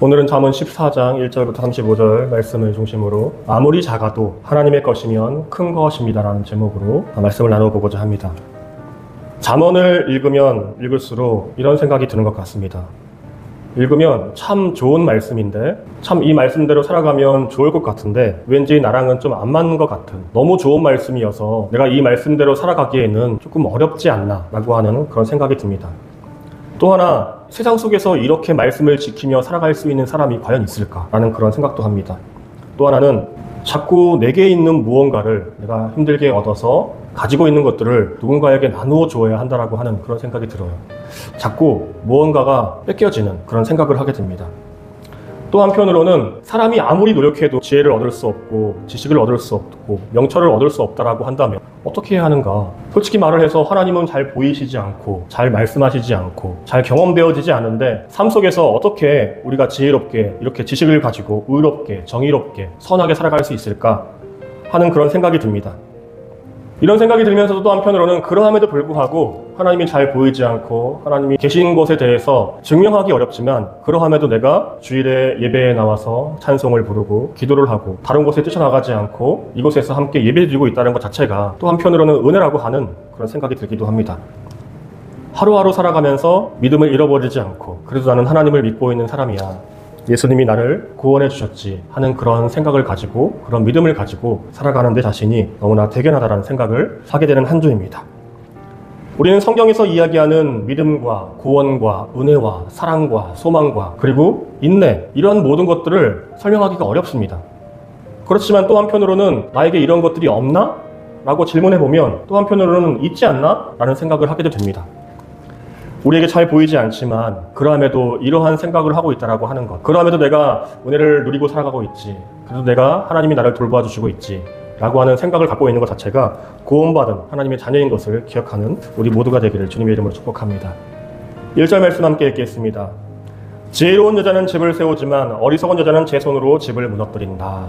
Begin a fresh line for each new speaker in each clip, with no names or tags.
오늘은 잠언 14장 1절부터 35절 말씀을 중심으로 아무리 작아도 하나님의 것이면 큰 것입니다라는 제목으로 말씀을 나눠보고자 합니다. 잠언을 읽으면 읽을수록 이런 생각이 드는 것 같습니다. 읽으면 참 좋은 말씀인데 참 이 말씀대로 살아가면 좋을 것 같은데 왠지 나랑은 좀 안 맞는 것 같은 너무 좋은 말씀이어서 내가 이 말씀대로 살아가기에는 조금 어렵지 않나 라고 하는 그런 생각이 듭니다. 또 하나 세상 속에서 이렇게 말씀을 지키며 살아갈 수 있는 사람이 과연 있을까라는 그런 생각도 합니다. 또 하나는 자꾸 내게 있는 무언가를 내가 힘들게 얻어서 가지고 있는 것들을 누군가에게 나누어 주어야 한다라고 하는 그런 생각이 들어요. 자꾸 무언가가 뺏겨지는 그런 생각을 하게 됩니다. 또 한편으로는 사람이 아무리 노력해도 지혜를 얻을 수 없고 지식을 얻을 수 없고 명철을 얻을 수 없다라고 한다면 어떻게 해야 하는가? 솔직히 말을 해서 하나님은 잘 보이시지 않고 잘 말씀하시지 않고 잘 경험되어지지 않은데 삶 속에서 어떻게 우리가 지혜롭게 이렇게 지식을 가지고 의롭게 정의롭게 선하게 살아갈 수 있을까 하는 그런 생각이 듭니다. 이런 생각이 들면서도 또 한편으로는 그러함에도 불구하고 하나님이 잘 보이지 않고 하나님이 계신 것에 대해서 증명하기 어렵지만 그러함에도 내가 주일에 예배에 나와서 찬송을 부르고 기도를 하고 다른 곳에 뛰쳐나가지 않고 이곳에서 함께 예배드리고 있다는 것 자체가 또 한편으로는 은혜라고 하는 그런 생각이 들기도 합니다. 하루하루 살아가면서 믿음을 잃어버리지 않고 그래도 나는 하나님을 믿고 있는 사람이야. 예수님이 나를 구원해 주셨지 하는 그런 생각을 가지고 그런 믿음을 가지고 살아가는 내 자신이 너무나 대견하다는 생각을 하게 되는 한 주입니다. 우리는 성경에서 이야기하는 믿음과 구원과 은혜와 사랑과 소망과 그리고 인내 이런 모든 것들을 설명하기가 어렵습니다. 그렇지만 또 한편으로는 나에게 이런 것들이 없나? 라고 질문해보면 또 한편으로는 있지 않나? 라는 생각을 하게 됩니다. 우리에게 잘 보이지 않지만 그러함에도 이러한 생각을 하고 있다라고 하는 것, 그러함에도 내가 은혜를 누리고 살아가고 있지, 그래도 내가 하나님이 나를 돌봐주시고 있지 라고 하는 생각을 갖고 있는 것 자체가 구원받은 하나님의 자녀인 것을 기억하는 우리 모두가 되기를 주님의 이름으로 축복합니다. 1절 말씀 함께 읽겠습니다. 지혜로운 여자는 집을 세우지만 어리석은 여자는 제 손으로 집을 무너뜨린다.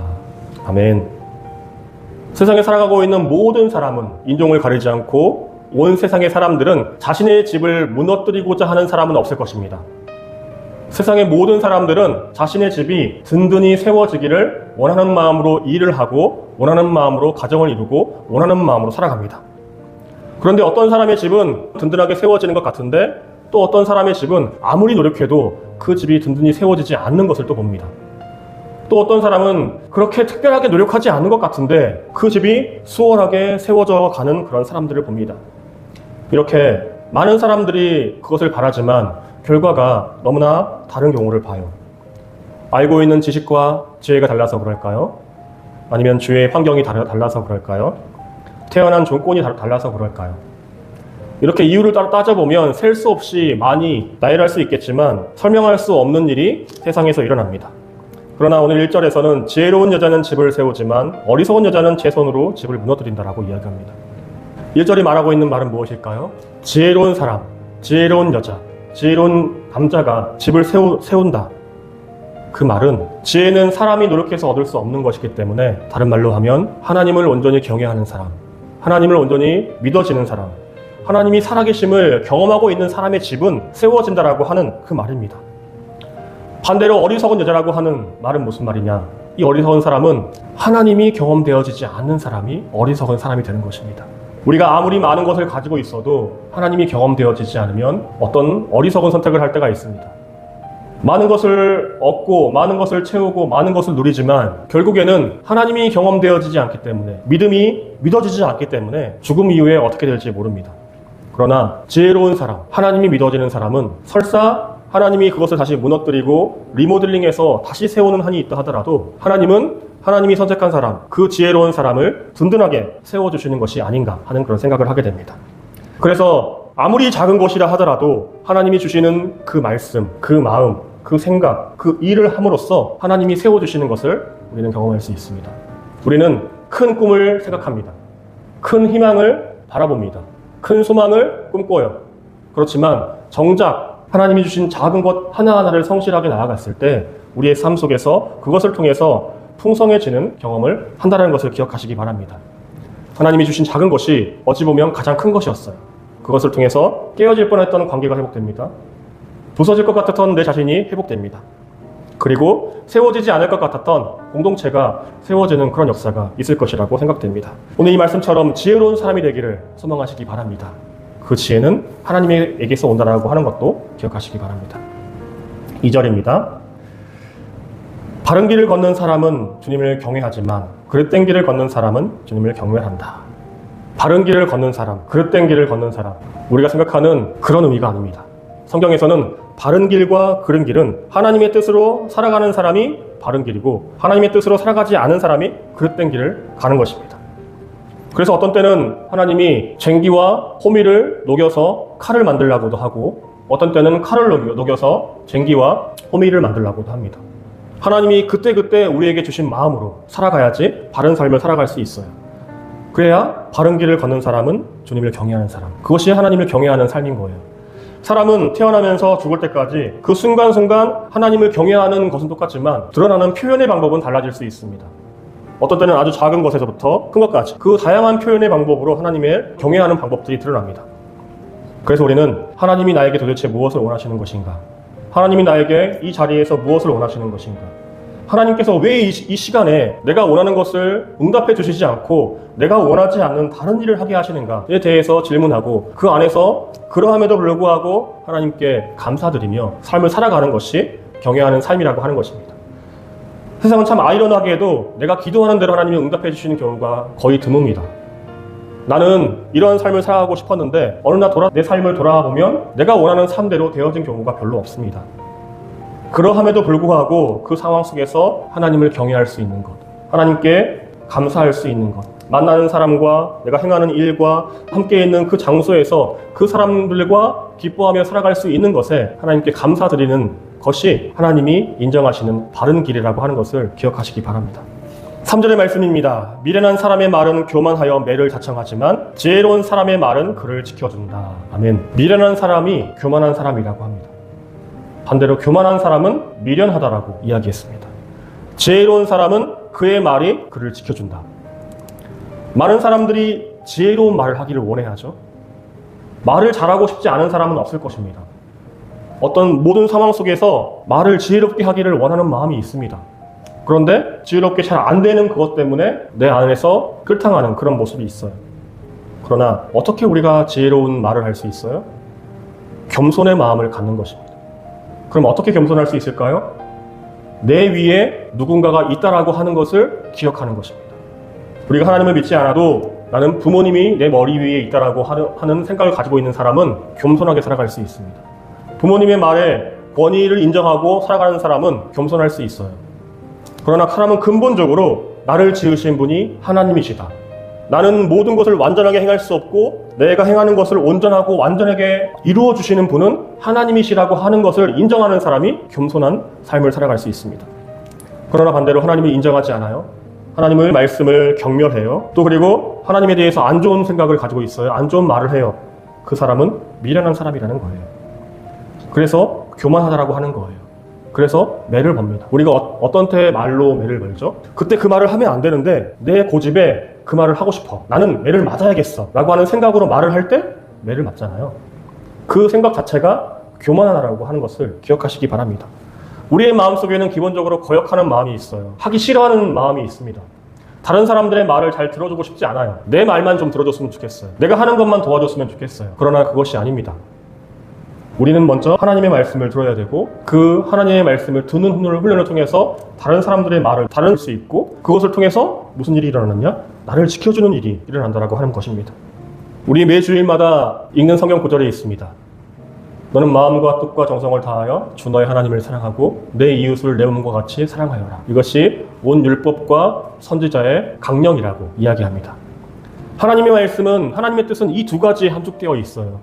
아멘. 세상에 살아가고 있는 모든 사람은 인종을 가리지 않고 온 세상의 사람들은 자신의 집을 무너뜨리고자 하는 사람은 없을 것입니다. 세상의 모든 사람들은 자신의 집이 든든히 세워지기를 원하는 마음으로 일을 하고 원하는 마음으로 가정을 이루고 원하는 마음으로 살아갑니다. 그런데 어떤 사람의 집은 든든하게 세워지는 것 같은데 또 어떤 사람의 집은 아무리 노력해도 그 집이 든든히 세워지지 않는 것을 또 봅니다. 또 어떤 사람은 그렇게 특별하게 노력하지 않는 것 같은데 그 집이 수월하게 세워져 가는 그런 사람들을 봅니다. 이렇게 많은 사람들이 그것을 바라지만 결과가 너무나 다른 경우를 봐요. 알고 있는 지식과 지혜가 달라서 그럴까요? 아니면 주위의 환경이 달라서 그럴까요? 태어난 조건이 달라서 그럴까요? 이렇게 이유를 따져보면 셀 수 없이 많이 나열할 수 있겠지만 설명할 수 없는 일이 세상에서 일어납니다. 그러나 오늘 1절에서는 지혜로운 여자는 집을 세우지만 어리석은 여자는 제 손으로 집을 무너뜨린다라고 이야기합니다. 1절이 말하고 있는 말은 무엇일까요? 지혜로운 사람, 지혜로운 여자, 지혜로운 남자가 집을 세운다. 그 말은 지혜는 사람이 노력해서 얻을 수 없는 것이기 때문에 다른 말로 하면 하나님을 온전히 경외하는 사람, 하나님을 온전히 믿어지는 사람, 하나님이 살아계심을 경험하고 있는 사람의 집은 세워진다라고 하는 그 말입니다. 반대로 어리석은 여자라고 하는 말은 무슨 말이냐? 이 어리석은 사람은 하나님이 경험되어지지 않는 사람이 어리석은 사람이 되는 것입니다. 우리가 아무리 많은 것을 가지고 있어도 하나님이 경험되어지지 않으면 어떤 어리석은 선택을 할 때가 있습니다. 많은 것을 얻고 많은 것을 채우고 많은 것을 누리지만 결국에는 하나님이 경험되어지지 않기 때문에 믿음이 믿어지지 않기 때문에 죽음 이후에 어떻게 될지 모릅니다. 그러나 지혜로운 사람, 하나님이 믿어지는 사람은 설사 하나님이 그것을 다시 무너뜨리고 리모델링해서 다시 세우는 한이 있다 하더라도 하나님이 선택한 사람, 그 지혜로운 사람을 든든하게 세워주시는 것이 아닌가 하는 그런 생각을 하게 됩니다. 그래서 아무리 작은 것이라 하더라도 하나님이 주시는 그 말씀, 그 마음, 그 생각, 그 일을 함으로써 하나님이 세워주시는 것을 우리는 경험할 수 있습니다. 우리는 큰 꿈을 생각합니다. 큰 희망을 바라봅니다. 큰 소망을 꿈꿔요. 그렇지만 정작 하나님이 주신 작은 것 하나하나를 성실하게 나아갔을 때 우리의 삶 속에서 그것을 통해서 풍성해지는 경험을 한다는 것을 기억하시기 바랍니다. 하나님이 주신 작은 것이 어찌 보면 가장 큰 것이었어요. 그것을 통해서 깨어질 뻔했던 관계가 회복됩니다. 부서질 것 같았던 내 자신이 회복됩니다. 그리고 세워지지 않을 것 같았던 공동체가 세워지는 그런 역사가 있을 것이라고 생각됩니다. 오늘 이 말씀처럼 지혜로운 사람이 되기를 소망하시기 바랍니다. 그 지혜는 하나님에게서 온다라고 하는 것도 기억하시기 바랍니다. 2절입니다. 바른 길을 걷는 사람은 주님을 경외하지만 그릇된 길을 걷는 사람은 주님을 경외한다. 바른 길을 걷는 사람, 그릇된 길을 걷는 사람, 우리가 생각하는 그런 의미가 아닙니다. 성경에서는 바른 길과 그른 길은 하나님의 뜻으로 살아가는 사람이 바른 길이고 하나님의 뜻으로 살아가지 않은 사람이 그릇된 길을 가는 것입니다. 그래서 어떤 때는 하나님이 쟁기와 호미를 녹여서 칼을 만들라고도 하고 어떤 때는 칼을 녹여서 쟁기와 호미를 만들라고도 합니다. 하나님이 그때그때 우리에게 주신 마음으로 살아가야지 바른 삶을 살아갈 수 있어요. 그래야 바른 길을 걷는 사람은 주님을 경외하는 사람, 그것이 하나님을 경외하는 삶인 거예요. 사람은 태어나면서 죽을 때까지 그 순간순간 하나님을 경외하는 것은 똑같지만 드러나는 표현의 방법은 달라질 수 있습니다. 어떤 때는 아주 작은 것에서부터 큰 것까지 그 다양한 표현의 방법으로 하나님의 경외하는 방법들이 드러납니다. 그래서 우리는 하나님이 나에게 도대체 무엇을 원하시는 것인가? 하나님이 나에게 이 자리에서 무엇을 원하시는 것인가? 하나님께서 왜 이 시간에 내가 원하는 것을 응답해 주시지 않고 내가 원하지 않는 다른 일을 하게 하시는가에 대해서 질문하고 그 안에서 그러함에도 불구하고 하나님께 감사드리며 삶을 살아가는 것이 경외하는 삶이라고 하는 것입니다. 세상은 참 아이러니하게도 내가 기도하는 대로 하나님이 응답해 주시는 경우가 거의 드뭅니다. 나는 이런 삶을 살아가고 싶었는데 어느 날 내 삶을 돌아보면 내가 원하는 삶대로 되어진 경우가 별로 없습니다. 그러함에도 불구하고 그 상황 속에서 하나님을 경외할 수 있는 것, 하나님께 감사할 수 있는 것, 만나는 사람과 내가 행하는 일과 함께 있는 그 장소에서 그 사람들과 기뻐하며 살아갈 수 있는 것에 하나님께 감사드리는 것이 하나님이 인정하시는 바른 길이라고 하는 것을 기억하시기 바랍니다. 3절의 말씀입니다. 미련한 사람의 말은 교만하여 매를 자청하지만 지혜로운 사람의 말은 그를 지켜준다. 아멘. 미련한 사람이 교만한 사람이라고 합니다. 반대로 교만한 사람은 미련하다라고 이야기했습니다. 지혜로운 사람은 그의 말이 그를 지켜준다. 많은 사람들이 지혜로운 말을 하기를 원해야죠. 말을 잘하고 싶지 않은 사람은 없을 것입니다. 어떤 모든 상황 속에서 말을 지혜롭게 하기를 원하는 마음이 있습니다. 그런데 지혜롭게 잘 안 되는 그것 때문에 내 안에서 끌탕하는 그런 모습이 있어요. 그러나 어떻게 우리가 지혜로운 말을 할 수 있어요? 겸손의 마음을 갖는 것입니다. 그럼 어떻게 겸손할 수 있을까요? 내 위에 누군가가 있다라고 하는 것을 기억하는 것입니다. 우리가 하나님을 믿지 않아도 나는 부모님이 내 머리 위에 있다라고 하는 생각을 가지고 있는 사람은 겸손하게 살아갈 수 있습니다. 부모님의 말에 권위를 인정하고 살아가는 사람은 겸손할 수 있어요. 그러나 사람은 근본적으로 나를 지으신 분이 하나님이시다. 나는 모든 것을 완전하게 행할 수 없고 내가 행하는 것을 온전하고 완전하게 이루어 주시는 분은 하나님이시라고 하는 것을 인정하는 사람이 겸손한 삶을 살아갈 수 있습니다. 그러나 반대로 하나님을 인정하지 않아요. 하나님의 말씀을 경멸해요. 또 그리고 하나님에 대해서 안 좋은 생각을 가지고 있어요. 안 좋은 말을 해요. 그 사람은 미련한 사람이라는 거예요. 그래서 교만하다라고 하는 거예요. 그래서 매를 법니다. 우리가 어떤 때 말로 매를 걸죠? 그때 그 말을 하면 안 되는데 내 고집에 그 말을 하고 싶어. 나는 매를 맞아야겠어. 라고 하는 생각으로 말을 할 때 매를 맞잖아요. 그 생각 자체가 교만하다라고 하는 것을 기억하시기 바랍니다. 우리의 마음속에는 기본적으로 거역하는 마음이 있어요. 하기 싫어하는 마음이 있습니다. 다른 사람들의 말을 잘 들어주고 싶지 않아요. 내 말만 좀 들어줬으면 좋겠어요. 내가 하는 것만 도와줬으면 좋겠어요. 그러나 그것이 아닙니다. 우리는 먼저 하나님의 말씀을 들어야 되고 그 하나님의 말씀을 듣는 훈련을 통해서 다른 사람들의 말을 다룰 수 있고 그것을 통해서 무슨 일이 일어나느냐? 나를 지켜주는 일이 일어난다라고 하는 것입니다. 우리 매 주일마다 읽는 성경 구절이 있습니다. 너는 마음과 뜻과 정성을 다하여 주 너의 하나님을 사랑하고 내 이웃을 내 몸과 같이 사랑하여라. 이것이 온 율법과 선지자의 강령이라고 이야기합니다. 하나님의 말씀은 하나님의 뜻은 이 두 가지에 함축되어 있어요.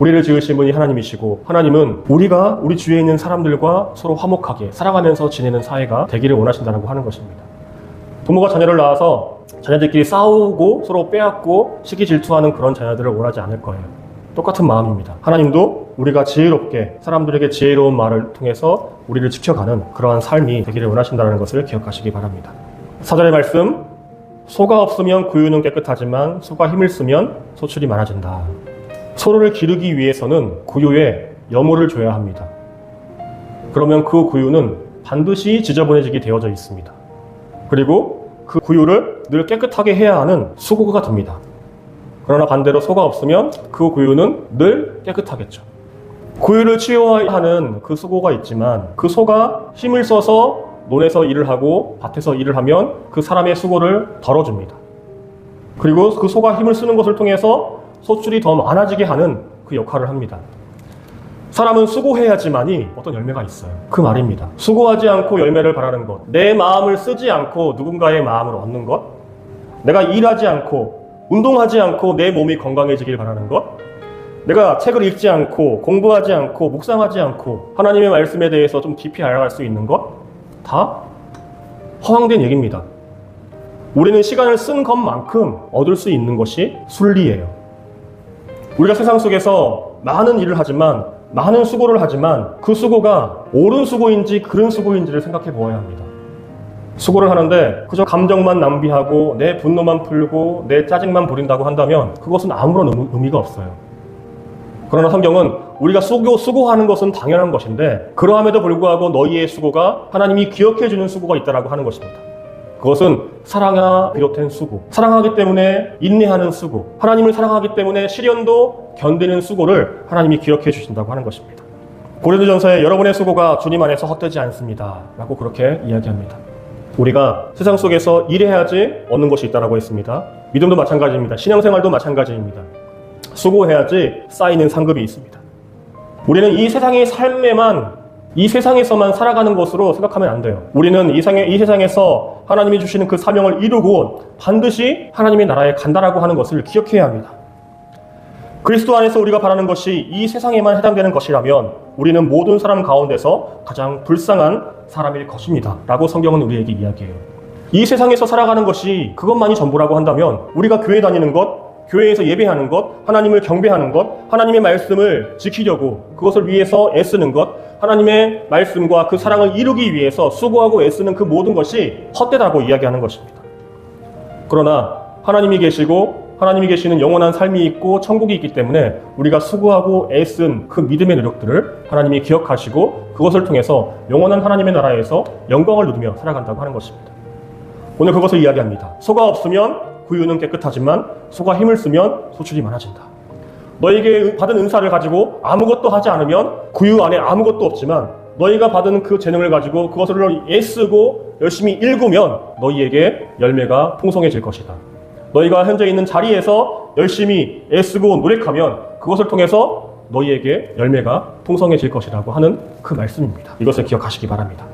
우리를 지으신 분이 하나님이시고 하나님은 우리가 우리 주위에 있는 사람들과 서로 화목하게 사랑하면서 지내는 사회가 되기를 원하신다고 하는 것입니다. 부모가 자녀를 낳아서 자녀들끼리 싸우고 서로 빼앗고 시기 질투하는 그런 자녀들을 원하지 않을 거예요. 똑같은 마음입니다. 하나님도 우리가 지혜롭게 사람들에게 지혜로운 말을 통해서 우리를 지켜가는 그러한 삶이 되기를 원하신다는 것을 기억하시기 바랍니다. 4절의 말씀, 소가 없으면 구유는 깨끗하지만 소가 힘을 쓰면 소출이 많아진다. 소를 기르기 위해서는 구유에 여물을 줘야 합니다. 그러면 그 구유는 반드시 지저분해지게 되어져 있습니다. 그리고 그 구유를 늘 깨끗하게 해야 하는 수고가 됩니다. 그러나 반대로 소가 없으면 그 구유는 늘 깨끗하겠죠. 구유를 치유하는 그 수고가 있지만 그 소가 힘을 써서 논에서 일을 하고 밭에서 일을 하면 그 사람의 수고를 덜어줍니다. 그리고 그 소가 힘을 쓰는 것을 통해서 소출이 더 많아지게 하는 그 역할을 합니다. 사람은 수고해야지만이 어떤 열매가 있어요. 그 말입니다. 수고하지 않고 열매를 바라는 것, 내 마음을 쓰지 않고 누군가의 마음을 얻는 것, 내가 일하지 않고 운동하지 않고 내 몸이 건강해지길 바라는 것, 내가 책을 읽지 않고 공부하지 않고 묵상하지 않고 하나님의 말씀에 대해서 좀 깊이 알아갈 수 있는 것, 다 허황된 얘기입니다. 우리는 시간을 쓴 것만큼 얻을 수 있는 것이 순리예요. 우리가 세상 속에서 많은 일을 하지만, 많은 수고를 하지만 그 수고가 옳은 수고인지 그른 수고인지를 생각해 보아야 합니다. 수고를 하는데 그저 감정만 낭비하고 내 분노만 풀고 내 짜증만 부린다고 한다면 그것은 아무런 의미가 없어요. 그러나 성경은 우리가 수고하는 것은 당연한 것인데 그러함에도 불구하고 너희의 수고가 하나님이 기억해 주는 수고가 있다라고 하는 것입니다. 그것은 사랑을 비롯한 수고, 사랑하기 때문에 인내하는 수고, 하나님을 사랑하기 때문에 시련도 견디는 수고를 하나님이 기억해 주신다고 하는 것입니다. 고린도전서에 여러분의 수고가 주님 안에서 헛되지 않습니다 라고 그렇게 이야기합니다. 우리가 세상 속에서 일해야지 얻는 것이 있다고 했습니다. 믿음도 마찬가지입니다. 신앙생활도 마찬가지입니다. 수고해야지 쌓이는 상급이 있습니다. 우리는 이 세상의 삶에만, 이 세상에서만 살아가는 것으로 생각하면 안 돼요. 우리는 이 세상에서 하나님이 주시는 그 사명을 이루고 반드시 하나님의 나라에 간다라고 하는 것을 기억해야 합니다. 그리스도 안에서 우리가 바라는 것이 이 세상에만 해당되는 것이라면 우리는 모든 사람 가운데서 가장 불쌍한 사람일 것입니다 라고 성경은 우리에게 이야기해요. 이 세상에서 살아가는 것이 그것만이 전부라고 한다면 우리가 교회 다니는 것, 교회에서 예배하는 것, 하나님을 경배하는 것, 하나님의 말씀을 지키려고 그것을 위해서 애쓰는 것, 하나님의 말씀과 그 사랑을 이루기 위해서 수고하고 애쓰는 그 모든 것이 헛되다고 이야기하는 것입니다. 그러나 하나님이 계시고 하나님이 계시는 영원한 삶이 있고 천국이 있기 때문에 우리가 수고하고 애쓴 그 믿음의 노력들을 하나님이 기억하시고 그것을 통해서 영원한 하나님의 나라에서 영광을 누리며 살아간다고 하는 것입니다. 오늘 그것을 이야기합니다. 소가 없으면 구유는 깨끗하지만 소가 힘을 쓰면 소출이 많아진다. 너에게 받은 은사를 가지고 아무것도 하지 않으면 구유 안에 아무것도 없지만 너희가 받은 그 재능을 가지고 그것을 애쓰고 열심히 일구면 너희에게 열매가 풍성해질 것이다. 너희가 현재 있는 자리에서 열심히 애쓰고 노력하면 그것을 통해서 너희에게 열매가 풍성해질 것이라고 하는 그 말씀입니다. 이것을 기억하시기 바랍니다.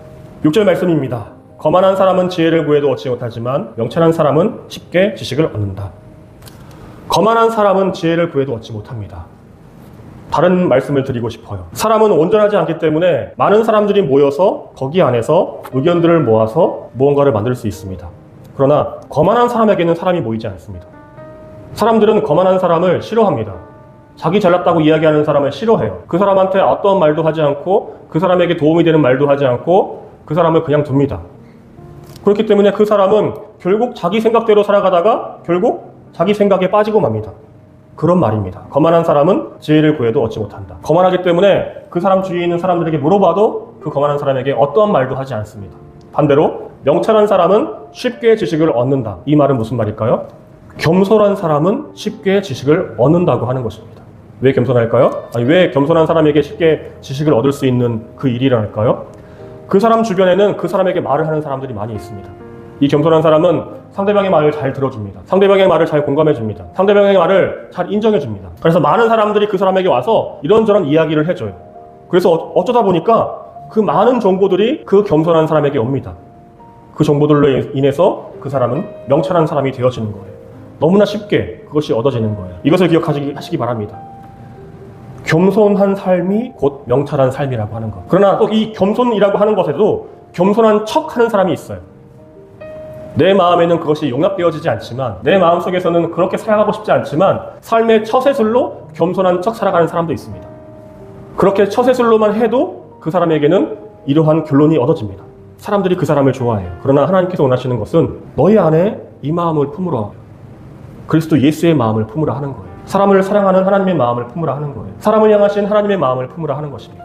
6절 말씀입니다. 거만한 사람은 지혜를 구해도 얻지 못하지만 명철한 사람은 쉽게 지식을 얻는다. 거만한 사람은 지혜를 구해도 얻지 못합니다. 다른 말씀을 드리고 싶어요. 사람은 온전하지 않기 때문에 많은 사람들이 모여서 거기 안에서 의견들을 모아서 무언가를 만들 수 있습니다. 그러나 거만한 사람에게는 사람이 모이지 않습니다. 사람들은 거만한 사람을 싫어합니다. 자기 잘났다고 이야기하는 사람을 싫어해요. 그 사람한테 어떤 말도 하지 않고 그 사람에게 도움이 되는 말도 하지 않고 그 사람을 그냥 둡니다. 그렇기 때문에 그 사람은 결국 자기 생각대로 살아가다가 결국 자기 생각에 빠지고 맙니다. 그런 말입니다. 거만한 사람은 지혜를 구해도 얻지 못한다. 거만하기 때문에 그 사람 주위에 있는 사람들에게 물어봐도 그 거만한 사람에게 어떠한 말도 하지 않습니다. 반대로 명철한 사람은 쉽게 지식을 얻는다. 이 말은 무슨 말일까요? 겸손한 사람은 쉽게 지식을 얻는다고 하는 것입니다. 왜 겸손할까요? 왜 겸손한 사람에게 쉽게 지식을 얻을 수 있는 그 일이 일어날까요? 그 사람 주변에는 그 사람에게 말을 하는 사람들이 많이 있습니다. 이 겸손한 사람은 상대방의 말을 잘 들어줍니다. 상대방의 말을 잘 공감해줍니다. 상대방의 말을 잘 인정해줍니다. 그래서 많은 사람들이 그 사람에게 와서 이런저런 이야기를 해줘요. 그래서 어쩌다 보니까 그 많은 정보들이 그 겸손한 사람에게 옵니다. 그 정보들로 인해서 그 사람은 명철한 사람이 되어지는 거예요. 너무나 쉽게 그것이 얻어지는 거예요. 이것을 기억하시기 바랍니다. 겸손한 삶이 곧 명철한 삶이라고 하는 것. 그러나 또 이 겸손이라고 하는 것에도 겸손한 척하는 사람이 있어요. 내 마음에는 그것이 용납되어지지 않지만 내 마음속에서는 그렇게 살아가고 싶지 않지만 삶의 처세술로 겸손한 척 살아가는 사람도 있습니다. 그렇게 처세술로만 해도 그 사람에게는 이러한 결론이 얻어집니다. 사람들이 그 사람을 좋아해요. 그러나 하나님께서 원하시는 것은 너희 안에 이 마음을 품으라. 그리스도 예수의 마음을 품으라 하는 거예요. 사람을 사랑하는 하나님의 마음을 품으라 하는 거예요. 사람을 향하신 하나님의 마음을 품으라 하는 것입니다.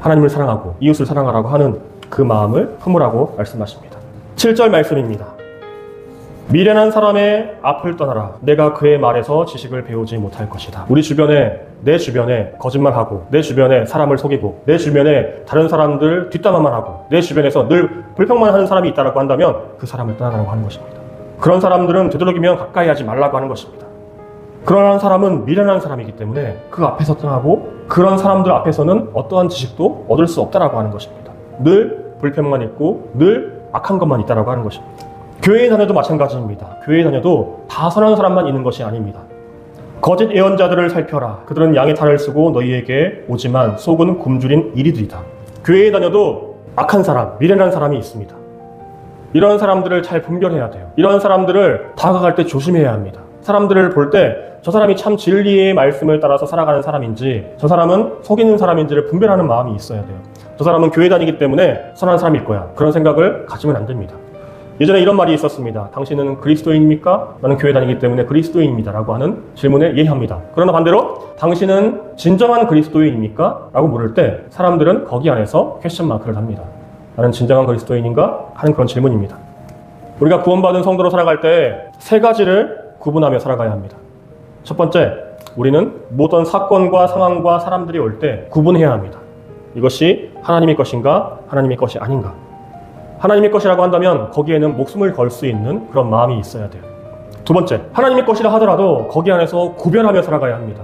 하나님을 사랑하고 이웃을 사랑하라고 하는 그 마음을 품으라고 말씀하십니다. 7절 말씀입니다. 미련한 사람의 앞을 떠나라. 내가 그의 말에서 지식을 배우지 못할 것이다. 우리 주변에, 내 주변에 거짓말하고, 내 주변에 사람을 속이고, 내 주변에 다른 사람들 뒷담화만 하고, 내 주변에서 늘 불평만 하는 사람이 있다고 한다면 그 사람을 떠나라고 하는 것입니다. 그런 사람들은 되도록이면 가까이 하지 말라고 하는 것입니다. 그러한 사람은 미련한 사람이기 때문에 그 앞에서 떠나고, 그런 사람들 앞에서는 어떠한 지식도 얻을 수 없다라고 하는 것입니다. 늘 불평만 있고 늘 악한 것만 있다라고 하는 것입니다. 교회에 다녀도 마찬가지입니다. 교회에 다녀도 다 선한 사람만 있는 것이 아닙니다. 거짓 예언자들을 살펴라. 그들은 양의 탈을 쓰고 너희에게 오지만 속은 굶주린 이리들이다. 교회에 다녀도 악한 사람, 미련한 사람이 있습니다. 이런 사람들을 잘 분별해야 돼요. 이런 사람들을 다가갈 때 조심해야 합니다. 사람들을 볼 때 저 사람이 참 진리의 말씀을 따라서 살아가는 사람인지, 저 사람은 속이는 사람인지를 분별하는 마음이 있어야 돼요. 저 사람은 교회 다니기 때문에 선한 사람일 거야. 그런 생각을 가지면 안 됩니다. 예전에 이런 말이 있었습니다. 당신은 그리스도인입니까? 나는 교회 다니기 때문에 그리스도인입니다. 라고 하는 질문에 예의합니다. 그러나 반대로 당신은 진정한 그리스도인입니까? 라고 물을 때 사람들은 거기 안에서 퀘스천 마크를 합니다. 나는 진정한 그리스도인인가? 하는 그런 질문입니다. 우리가 구원받은 성도로 살아갈 때 세 가지를 구분하며 살아가야 합니다. 첫 번째, 우리는 모든 사건과 상황과 사람들이 올 때 구분해야 합니다. 이것이 하나님의 것인가? 하나님의 것이 아닌가? 하나님의 것이라고 한다면 거기에는 목숨을 걸 수 있는 그런 마음이 있어야 돼요. 두 번째, 하나님의 것이라 하더라도 거기 안에서 구별하며 살아가야 합니다.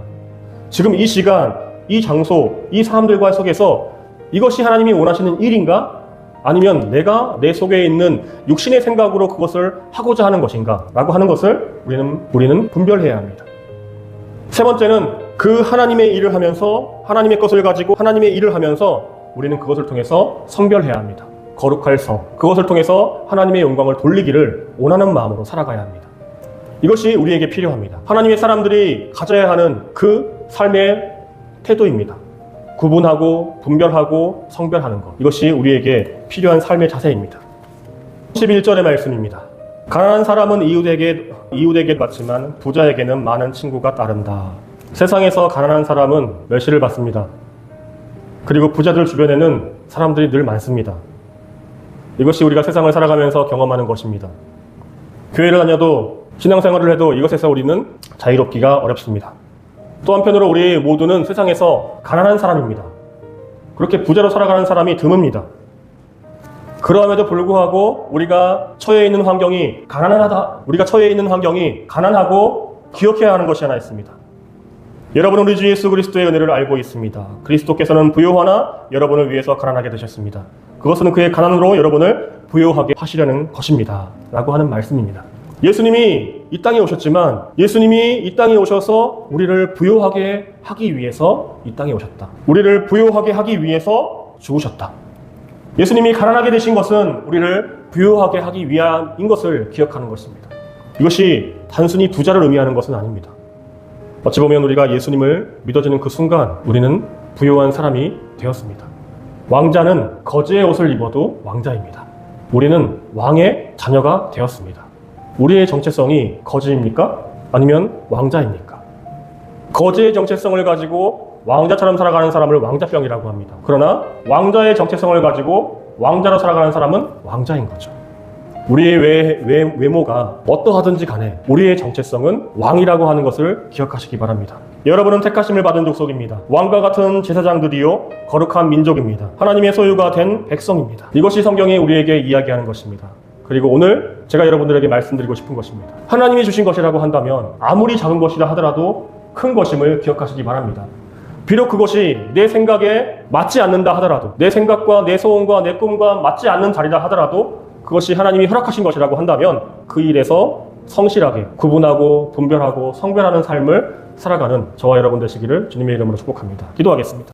지금 이 시간, 이 장소, 이 사람들과 속에서 이것이 하나님이 원하시는 일인가? 아니면 내가 내 속에 있는 육신의 생각으로 그것을 하고자 하는 것인가? 라고 하는 것을 우리는 분별해야 합니다. 세 번째는 그 하나님의 일을 하면서, 하나님의 것을 가지고 하나님의 일을 하면서 우리는 그것을 통해서 성별해야 합니다. 거룩할 성, 그것을 통해서 하나님의 영광을 돌리기를 원하는 마음으로 살아가야 합니다. 이것이 우리에게 필요합니다. 하나님의 사람들이 가져야 하는 그 삶의 태도입니다. 구분하고 분별하고 성별하는 것, 이것이 우리에게 필요한 삶의 자세입니다. 11절의 말씀입니다. 가난한 사람은 이웃에게 받지만 부자에게는 많은 친구가 따른다. 세상에서 가난한 사람은 멸시를 받습니다. 그리고 부자들 주변에는 사람들이 늘 많습니다. 이것이 우리가 세상을 살아가면서 경험하는 것입니다. 교회를 다녀도 신앙생활을 해도 이것에서 우리는 자유롭기가 어렵습니다. 또 한편으로 우리 모두는 세상에서 가난한 사람입니다. 그렇게 부자로 살아가는 사람이 드뭅니다. 그럼에도 불구하고 우리가 처해 있는 환경이 가난하고 기억해야 하는 것이 하나 있습니다. 여러분은 우리 주 예수 그리스도의 은혜를 알고 있습니다. 그리스도께서는 부요하나 여러분을 위해서 가난하게 되셨습니다. 그것은 그의 가난으로 여러분을 부요하게 하시려는 것입니다. 라고 하는 말씀입니다. 예수님이 이 땅에 오셨지만 예수님이 이 땅에 오셔서 우리를 부요하게 하기 위해서 이 땅에 오셨다. 우리를 부요하게 하기 위해서 죽으셨다. 예수님이 가난하게 되신 것은 우리를 부요하게 하기 위함인 것을 기억하는 것입니다. 이것이 단순히 부자를 의미하는 것은 아닙니다. 어찌 보면 우리가 예수님을 믿어지는 그 순간 우리는 부요한 사람이 되었습니다. 왕자는 거지의 옷을 입어도 왕자입니다. 우리는 왕의 자녀가 되었습니다. 우리의 정체성이 거지입니까? 아니면 왕자입니까? 거지의 정체성을 가지고 왕자처럼 살아가는 사람을 왕자병이라고 합니다. 그러나 왕자의 정체성을 가지고 왕자로 살아가는 사람은 왕자인 거죠. 우리의 외모가 어떠하든지 간에 우리의 정체성은 왕이라고 하는 것을 기억하시기 바랍니다. 여러분은 택하심을 받은 족속입니다. 왕과 같은 제사장들이요 거룩한 민족입니다. 하나님의 소유가 된 백성입니다. 이것이 성경이 우리에게 이야기하는 것입니다. 그리고 오늘 제가 여러분들에게 말씀드리고 싶은 것입니다. 하나님이 주신 것이라고 한다면 아무리 작은 것이라 하더라도 큰 것임을 기억하시기 바랍니다. 비록 그것이 내 생각에 맞지 않는다 하더라도, 내 생각과 내 소원과 내 꿈과 맞지 않는 자리라 하더라도 그것이 하나님이 허락하신 것이라고 한다면 그 일에서 성실하게 구분하고 분별하고 성별하는 삶을 살아가는 저와 여러분 되시기를 주님의 이름으로 축복합니다. 기도하겠습니다.